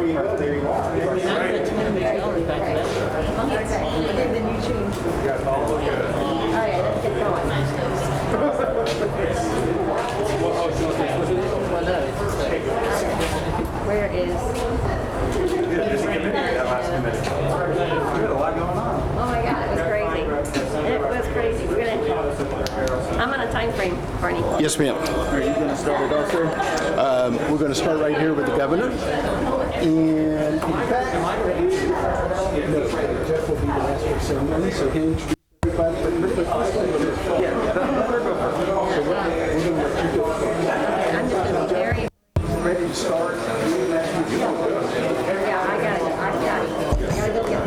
you go. There you are. And then you change. You guys all look good. All right, let's get going. Where is? Just a committee, that last committee. You had a lot going on. Oh my God, it was crazy. It was crazy. I'm on a time frame, Barney. Yes, ma'am. Are you going to start it also? We're going to start right here with the governor. And in fact, Jeff will be the last for the ceremony, so he'll introduce everybody. But yeah, I'm just going to be very. ready to start. Yeah, I got it. I got it. I gotta go get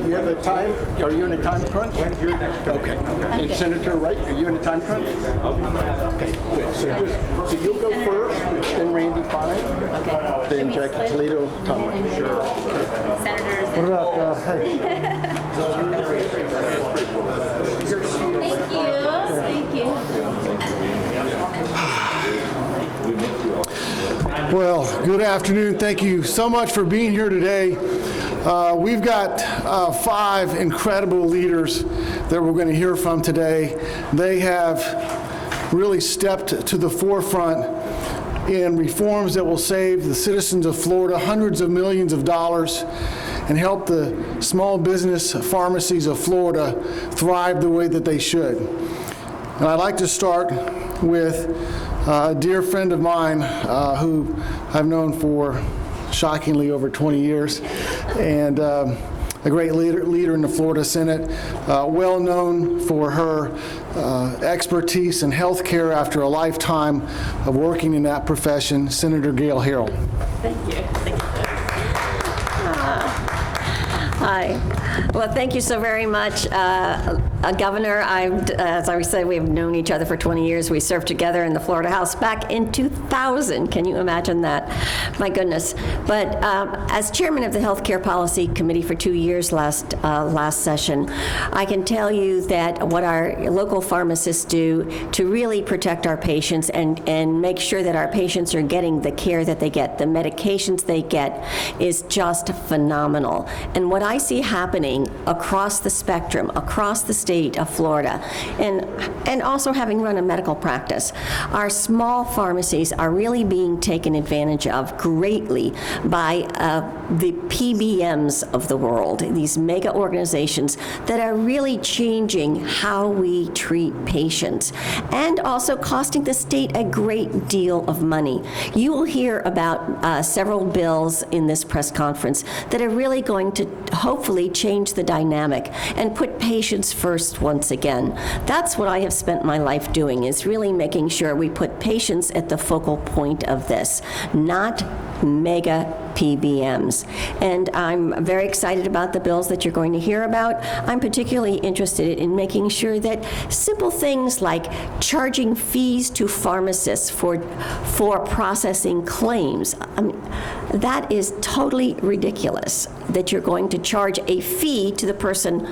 Do you have a time? Are you in a time crunch? Okay. And Senator, right? Are you in a time crunch? Okay, good. So you'll go first, then Randy Fine, then Jackie Toledo, Tom. Sure. Senators. What about, hey? Thank you. Well, good afternoon. Thank you so much for being here today. We've got 5 incredible leaders that we're going to hear from today. They have really stepped to the forefront in reforms that will save the citizens of Florida hundreds of millions of dollars and help the small business pharmacies of Florida thrive the way that they should. And I'd like to start with a dear friend of mine who I've known for shockingly over 20 years, and a great leader in the Florida Senate, well known for her expertise in health care after a lifetime of working in that profession, Senator Gail Harrell. Thank you. Hi. Well, thank you so very much, Governor. As I said, we've known each other for 20 years. We served together in the Florida House back in 2000. Can you imagine that? My goodness. But as chairman of the Healthcare Policy Committee for 2 years last session, I can tell you that what our local pharmacists do to really protect our patients and make sure that our patients are getting the care that they get, the medications they get, is just phenomenal. And what I see happening across the spectrum, across the state of Florida, and also having run a medical practice, our small pharmacies are really being taken advantage of greatly by the PBMs of the world, these mega organizations that are really changing how we treat patients and also costing the state a great deal of money. You will hear about several bills in this press conference that are really going to hopefully change the dynamic and put patients first once again. That's what I have spent my life doing, is really making sure we put patients at the focal point of this, not mega PBMs. And I'm very excited about the bills that you're going to hear about. I'm particularly interested in making sure that simple things like charging fees to pharmacists for processing claims, that is totally ridiculous, that you're going to charge a fee to the person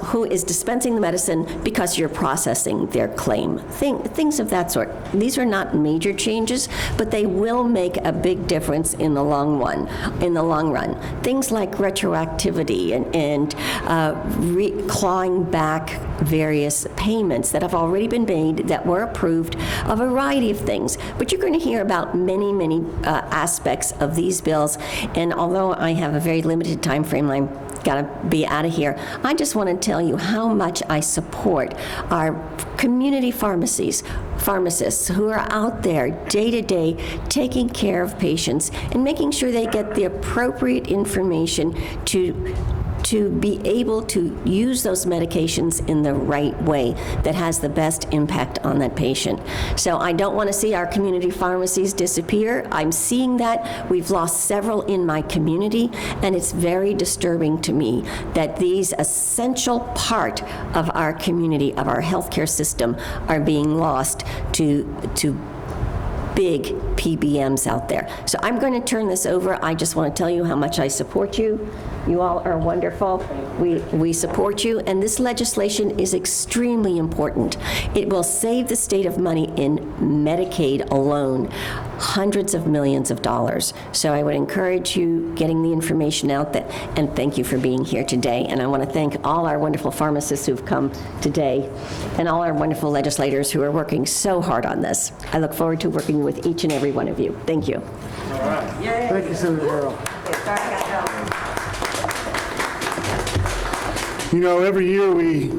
who is dispensing the medicine because you're processing their claim. Things of that sort. These are not major changes, but they will make a big difference in the long run. Things like retroactivity and clawing back various payments that have already been made that were approved, a variety of things. But you're going to hear about many, many aspects of these bills. And although I have a very limited time frame, I'm got to be out of here. I just want to tell you how much I support our community pharmacists who are out there day to day taking care of patients and making sure they get the appropriate information to be able to use those medications in the right way that has the best impact on that patient. So I don't want to see our community pharmacies disappear. I'm seeing that. We've lost several in my community, and it's very disturbing to me that these essential part of our community, of our healthcare system, are being lost to big PBMs out there. So I'm going to turn this over. I just want to tell you how much I support you. You all are wonderful. We support you, and this legislation is extremely important. It will save the state of money in Medicaid alone, hundreds of millions of dollars. So I would encourage you getting the information out there, and thank you for being here today. And I want to thank all our wonderful pharmacists who've come today, and all our wonderful legislators who are working so hard on this. I look forward to working with each and every one of you. Thank you. All right. Thank you, Senator Harrell. You know, every year we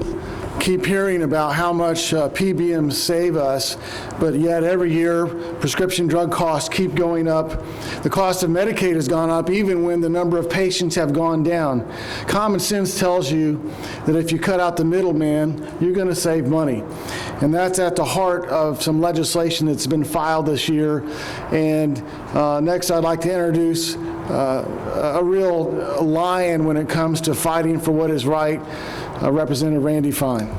keep hearing about how much PBMs save us, but yet every year prescription drug costs keep going up. The cost of Medicaid has gone up even when the number of patients have gone down. Common sense tells you that if you cut out the middleman, you're going to save money. And that's at the heart of some legislation that's been filed this year. And next I'd like to introduce a real lion when it comes to fighting for what is right, Representative Randy Fine.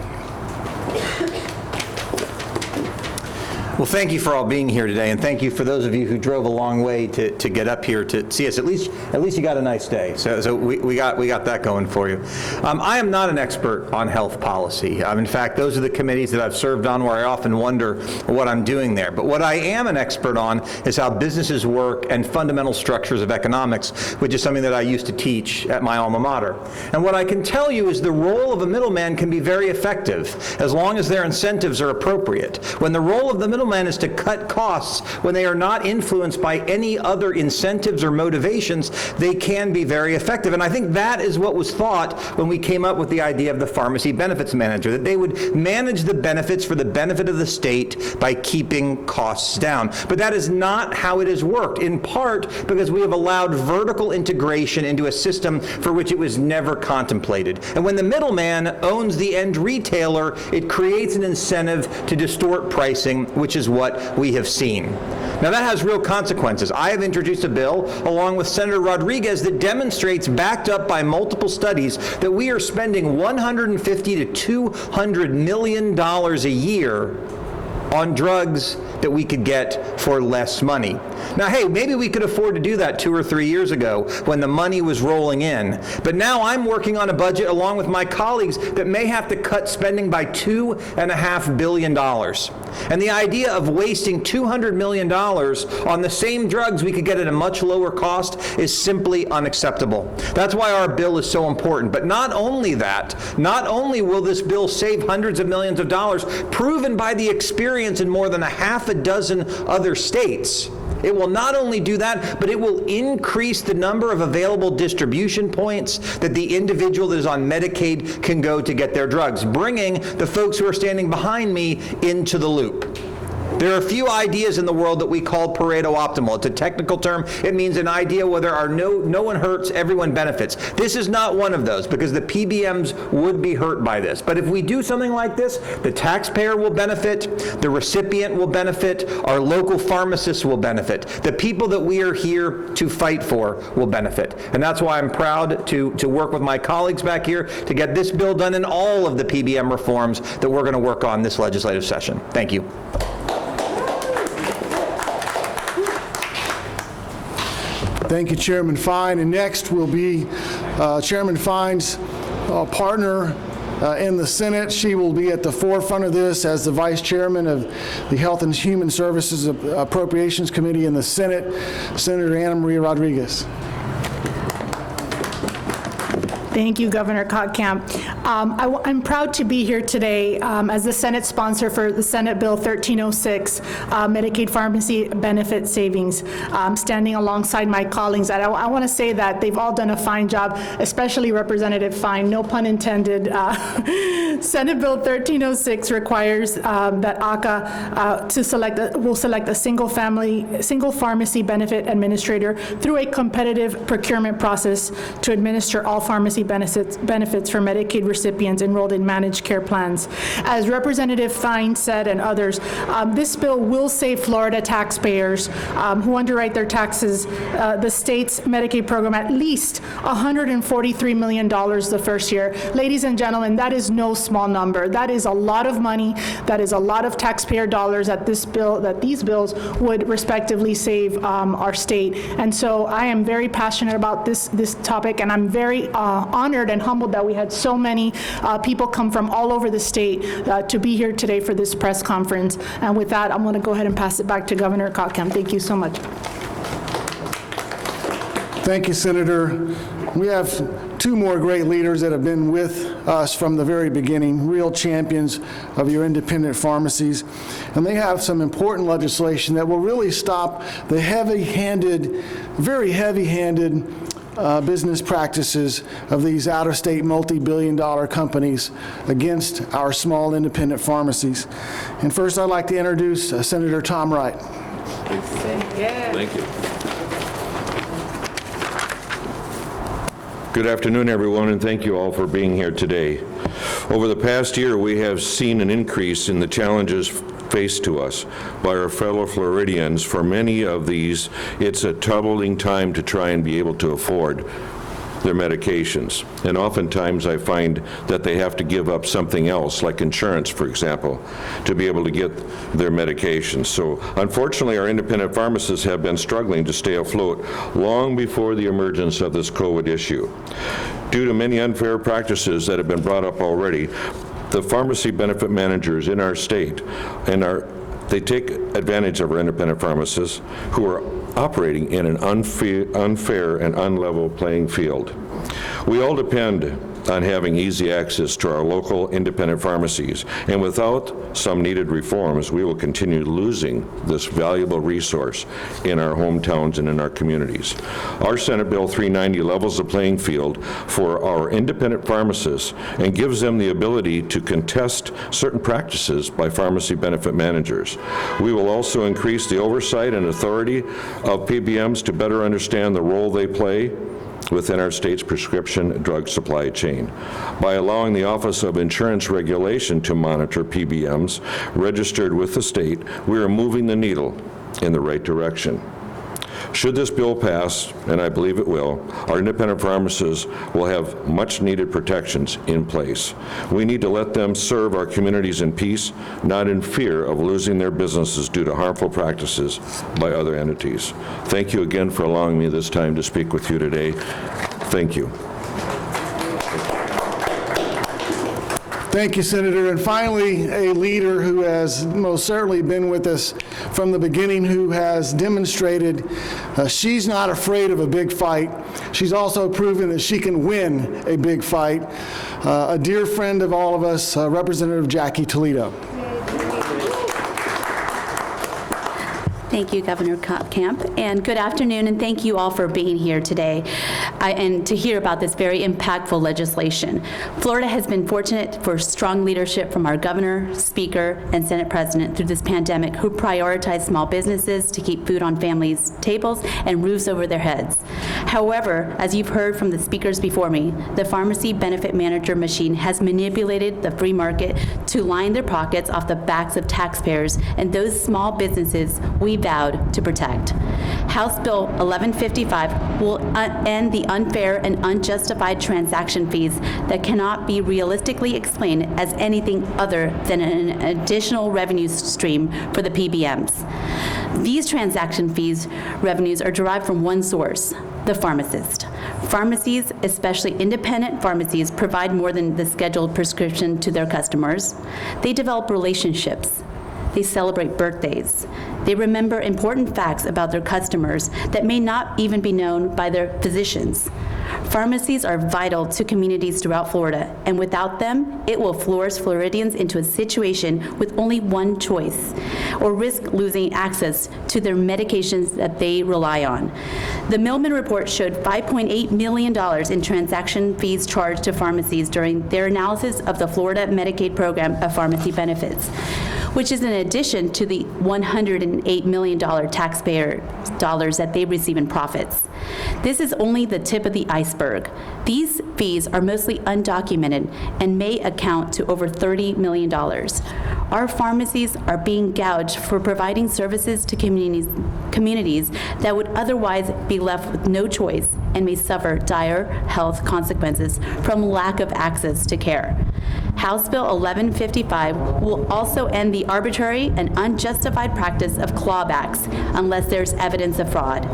Well, thank you for all being here today, and thank you for those of you who drove a long way to get up here to see us. At least you got a nice day. So we got that going for you. I am not an expert on health policy. In fact, those are the committees that I've served on where I often wonder what I'm doing there. But what I am an expert on is how businesses work and fundamental structures of economics, which is something that I used to teach at my alma mater. And what I can tell you is the role of a middleman can be very effective as long as their incentives are appropriate. When the role of the middleman is to cut costs when they are not influenced by any other incentives or motivations, they can be very effective. And I think that is what was thought when we came up with the idea of the pharmacy benefits manager, that they would manage the benefits for the benefit of the state by keeping costs down. But that is not how it has worked, in part because we have allowed vertical integration into a system for which it was never contemplated. And when the middleman owns the end retailer, it creates an incentive to distort pricing, which is what we have seen. Now that has real consequences. I have introduced a bill along with Senator Rodriguez that demonstrates, backed up by multiple studies, that we are spending $150 to $200 million a year on drugs that we could get for less money. Now, hey, maybe we could afford to do that 2 or 3 years ago when the money was rolling in. But now I'm working on a budget along with my colleagues that may have to cut spending by $2.5 billion. And the idea of wasting $200 million on the same drugs we could get at a much lower cost is simply unacceptable. That's why our bill is so important. But not only that, not only will this bill save hundreds of millions of dollars, proven by the experience in more than a half a dozen other states, it will not only do that, but it will increase the number of available distribution points that the individual that is on Medicaid can go to get their drugs, bringing the folks who are standing behind me into the loop. There are a few ideas in the world that we call Pareto optimal. It's a technical term. It means an idea where there are no one hurts, everyone benefits. This is not one of those because the PBMs would be hurt by this. But if we do something like this, the taxpayer will benefit, the recipient will benefit, our local pharmacists will benefit. The people that we are here to fight for will benefit. And that's why I'm proud to work with my colleagues back here to get this bill done and all of the PBM reforms that we're going to work on this legislative session. Thank you. Thank you, Chairman Fine. And next will be Chairman Fine's partner in the Senate. She will be at the forefront of this as the Vice Chairman of the Health and Human Services Appropriations Committee in the Senate, Senator Ana Maria Rodriguez. Thank you, Governor Kottkamp. I'm proud to be here today as the Senate sponsor for the Senate Bill 1306, Medicaid Pharmacy Benefit Savings, standing alongside my colleagues. And I want to say that they've all done a fine job, especially Representative Fine, no pun intended. Senate Bill 1306 requires that ACA will select a single pharmacy benefit administrator through a competitive procurement process to administer all pharmacy pharmacy benefits for Medicaid recipients enrolled in managed care plans. As Representative Fine said and others, this bill will save Florida taxpayers who underwrite their taxes, the state's Medicaid program, at least $143 million the first year. Ladies and gentlemen, that is no small number. That is a lot of money. That is a lot of taxpayer dollars that these bills would respectively save our state. And so I am very passionate about this topic, and I'm very honored and humbled that we had so many people come from all over the state to be here today for this press conference. And with that, I'm going to go ahead and pass it back to Governor Kotkam. Thank you so much. Thank you, Senator. We have two more great leaders that have been with us from the very beginning, real champions of your independent pharmacies. And they have some important legislation that will really stop the heavy-handed, very heavy-handed business practices of these out-of-state multi-billion-dollar companies against our small independent pharmacies. And first, I'd like to introduce Senator Tom Wright. Thank you. Good afternoon, everyone, and thank you all for being here today. Over the past year, we have seen an increase in the challenges faced to us by our fellow Floridians. For many of these, it's a troubling time to try and be able to afford their medications. And oftentimes I find that they have to give up something else, like insurance, for example, to be able to get their medications. So unfortunately, our independent pharmacists have been struggling to stay afloat long before the emergence of this COVID issue. Due to many unfair practices that have been brought up already, the pharmacy benefit managers in our state they take advantage of our independent pharmacists who are operating in an unfair and unlevel playing field. We all depend on having easy access to our local independent pharmacies, and without some needed reforms, we will continue losing this valuable resource in our hometowns and in our communities. Our Senate Bill 390 levels the playing field for our independent pharmacists and gives them the ability to contest certain practices by pharmacy benefit managers. We will also increase the oversight and authority of PBMs to better understand the role they play within our state's prescription drug supply chain. By allowing the Office of Insurance Regulation to monitor PBMs registered with the state, we are moving the needle in the right direction. Should this bill pass, and I believe it will, our independent pharmacists will have much needed protections in place. We need to let them serve our communities in peace, not in fear of losing their businesses due to harmful practices by other entities. Thank you again for allowing me this time to speak with you today. Thank you. Thank you, Senator. And finally, a leader who has most certainly been with us from the beginning, who has demonstrated she's not afraid of a big fight. She's also proven that she can win a big fight. A dear friend of all of us, Representative Jackie Toledo. Thank you, Governor Kotkam, and good afternoon, and thank you all for being here today and to hear about this very impactful legislation. Florida has been fortunate for strong leadership from our governor, speaker, and Senate president through this pandemic, who prioritize small businesses to keep food on families' tables and roofs over their heads. However, as you've heard from the speakers before me, the pharmacy benefit manager machine has manipulated the free market to line their pockets off the backs of taxpayers and those small businesses we vowed to protect. House Bill 1155 will end the unfair and unjustified transaction fees that cannot be realistically explained as anything other than an additional revenue stream for the PBMs. These transaction fees revenues are derived from one source, the pharmacist. Pharmacies, especially independent pharmacies, provide more than the scheduled prescription to their customers. They develop relationships. They celebrate birthdays. They remember important facts about their customers that may not even be known by their physicians. Pharmacies are vital to communities throughout Florida, and without them, it will force Floridians into a situation with only one choice, or risk losing access to their medications that they rely on. The Millman report showed $5.8 million in transaction fees charged to pharmacies during their analysis of the Florida Medicaid program of pharmacy benefits, which is in addition to the $108 million taxpayer dollars that they receive in profits. This is only the tip of the iceberg. These fees are mostly undocumented and may account to over $30 million. Our pharmacies are being gouged for providing services to communities that would otherwise be left with no choice and may suffer dire health consequences from lack of access to care. House Bill 1155 will also end the arbitrary and unjustified practice of clawbacks unless there's evidence of fraud.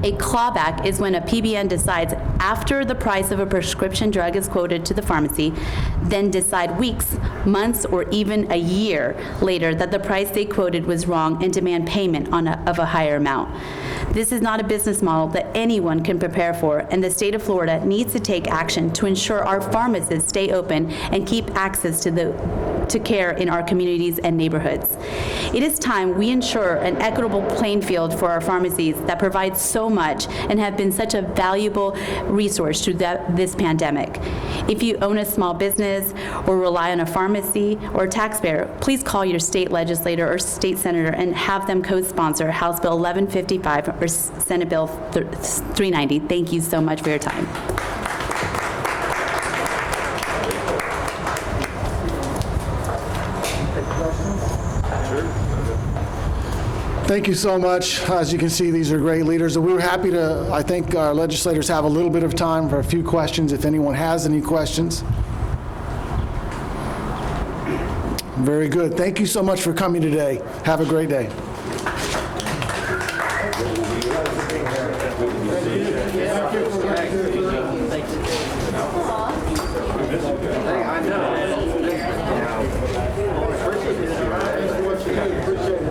A clawback is when a PBM decides after the price of a prescription drug is quoted to the pharmacy, then decide weeks, months, or even a year later that the price they quoted was wrong and demand payment of a higher amount. This is not a business model that anyone can prepare for, and the state of Florida needs to take action to ensure our pharmacists stay open and keep access to care in our communities and neighborhoods. It is time we ensure an equitable playing field for our pharmacies that provide so much and have been such a valuable resource through this pandemic. If you own a small business or rely on a pharmacy or a taxpayer, please call your state legislator or state senator and have them co-sponsor House Bill 1155 or Senate Bill 390. Thank you so much for your time. Thank you so much. As you can see, these are great leaders. We were happy to, I think our legislators have a little bit of time for a few questions if anyone has any questions. Very good. Thank you so much for coming today. Have a great day.